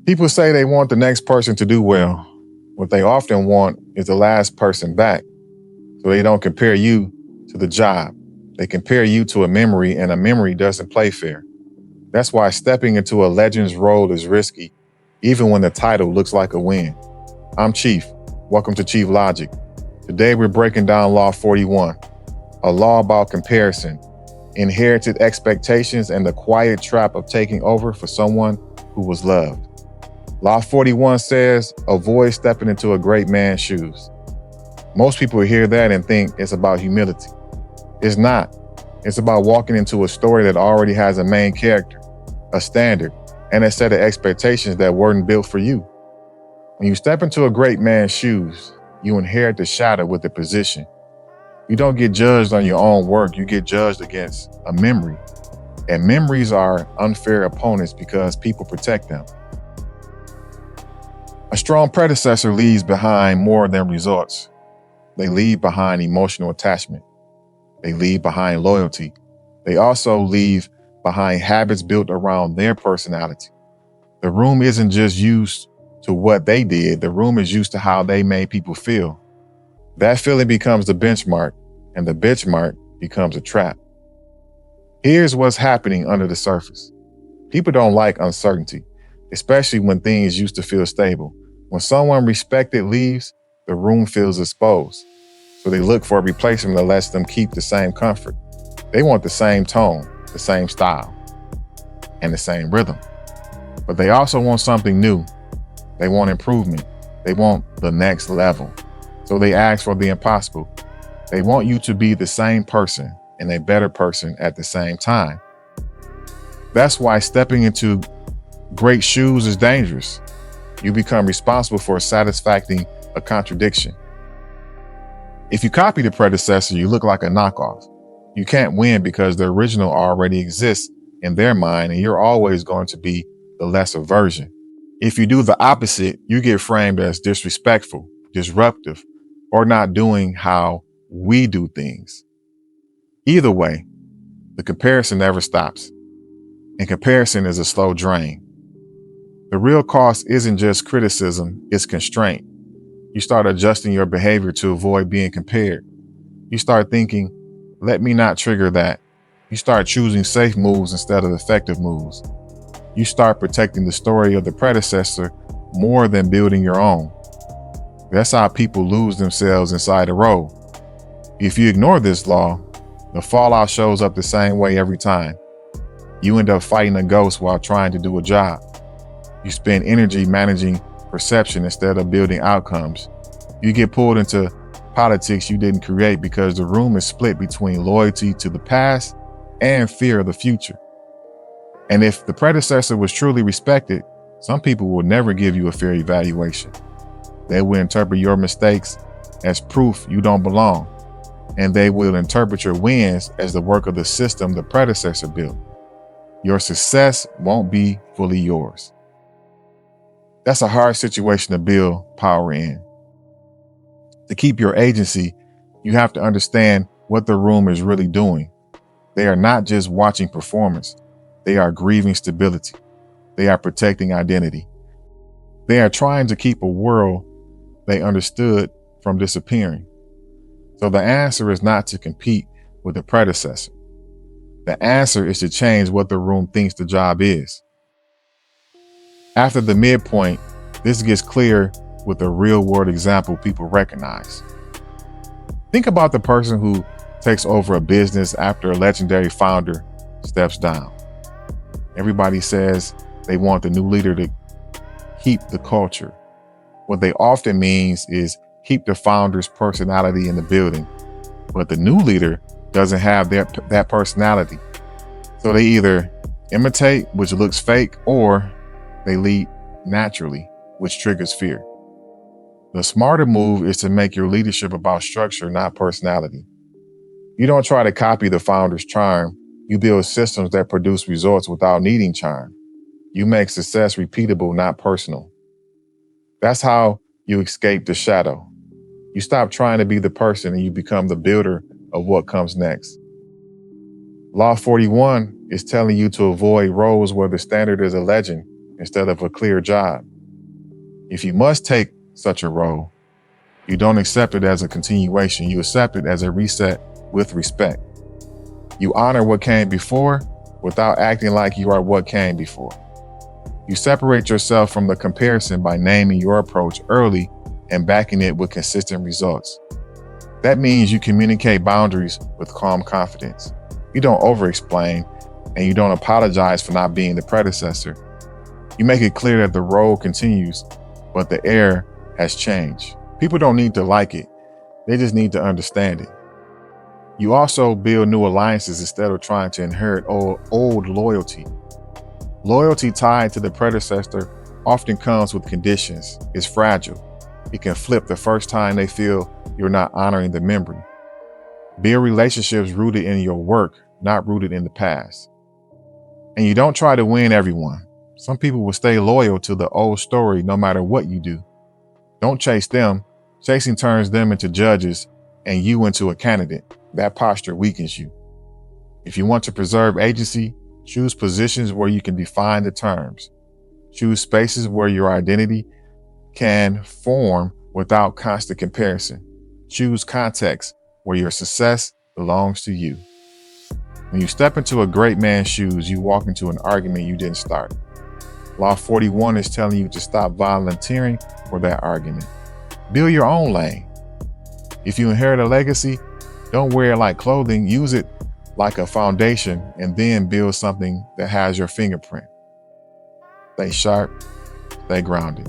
People say they want the next person to do well. What they often want is the last person back. So they don't compare you to the job. They compare you to a memory, and a memory doesn't play fair. That's why stepping into a legend's role is risky, even when the title looks like a win. I'm Chief. Welcome to Chief Logic. Today we're breaking down Law 41, a law about comparison, inherited expectations, and the quiet trap of taking over for someone who was loved. Law 41 says, avoid stepping into a great man's shoes. Most people hear that and think it's about humility. It's not. It's about walking into a story that already has a main character, a standard, and a set of expectations that weren't built for you. When you step into a great man's shoes, you inherit the shadow with the position. You don't get judged on your own work, you get judged against a memory. And memories are unfair opponents because people protect them. A strong predecessor leaves behind more than results. They leave behind emotional attachment. They leave behind loyalty. They also leave behind habits built around their personality. The room isn't just used to what they did, the room is used to how they made people feel. That feeling becomes the benchmark, and the benchmark becomes a trap. Here's what's happening under the surface. People don't like uncertainty, especially when things used to feel stable. When someone respected leaves, the room feels exposed. So they look for a replacement that lets them keep the same comfort. They want the same tone, the same style, and the same rhythm. But they also want something new. They want improvement. They want the next level. So they ask for the impossible. They want you to be the same person and a better person at the same time. That's why stepping into great shoes is dangerous. You become responsible for satisfying a contradiction. If you copy the predecessor, you look like a knockoff. You can't win because the original already exists in their mind, and you're always going to be the lesser version. If you do the opposite, you get framed as disrespectful, disruptive, or not doing how we do things. Either way, the comparison never stops. And comparison is a slow drain. The real cost isn't just criticism, it's constraint. You start adjusting your behavior to avoid being compared. You start thinking, let me not trigger that. You start choosing safe moves instead of effective moves. You start protecting the story of the predecessor more than building your own. That's how people lose themselves inside a role. If you ignore this law, the fallout shows up the same way every time. You end up fighting a ghost while trying to do a job. You spend energy managing perception instead of building outcomes. You get pulled into politics you didn't create because the room is split between loyalty to the past and fear of the future. And if the predecessor was truly respected, some people will never give you a fair evaluation. They will interpret your mistakes as proof you don't belong, and they will interpret your wins as the work of the system the predecessor built. Your success won't be fully yours. That's a hard situation to build power in. To keep your agency, you have to understand what the room is really doing. They are not just watching performance. They are grieving stability. They are protecting identity. They are trying to keep a world they understood from disappearing. So the answer is not to compete with the predecessor. The answer is to change what the room thinks the job is. After the midpoint, this gets clear with a real-world example people recognize. Think about the person who takes over a business after a legendary founder steps down. Everybody says they want the new leader to keep the culture. What they often means is keep the founder's personality in the building, but the new leader doesn't have that personality. So they either imitate, which looks fake, or they lead naturally, which triggers fear. The smarter move is to make your leadership about structure, not personality. You don't try to copy the founder's charm. You build systems that produce results without needing charm. You make success repeatable, not personal. That's how you escape the shadow. You stop trying to be the person and you become the builder of what comes next. Law 41 is telling you to avoid roles where the standard is a legend instead of a clear job. If you must take such a role, you don't accept it as a continuation. You accept it as a reset with respect. You honor what came before without acting like you are what came before. You separate yourself from the comparison by naming your approach early and backing it with consistent results. That means you communicate boundaries with calm confidence. You don't over-explain, and you don't apologize for not being the predecessor. You make it clear that the role continues, but the air has changed. People don't need to like it. They just need to understand it. You also build new alliances instead of trying to inherit old loyalty. Loyalty tied to the predecessor often comes with conditions. It's fragile. It can flip the first time they feel you're not honoring the memory. Build relationships rooted in your work, not rooted in the past. And you don't try to win everyone. Some people will stay loyal to the old story no matter what you do. Don't chase them. Chasing turns them into judges and you into a candidate. That posture weakens you. If you want to preserve agency, choose positions where you can define the terms. Choose spaces where your identity can form without constant comparison. Choose context where your success belongs to you. When you step into a great man's shoes, you walk into an argument you didn't start. Law 41 is telling you to stop volunteering for that argument. Build your own lane. If you inherit a legacy, don't wear it like clothing, use it like a foundation, and then build something that has your fingerprint. Stay sharp, stay grounded.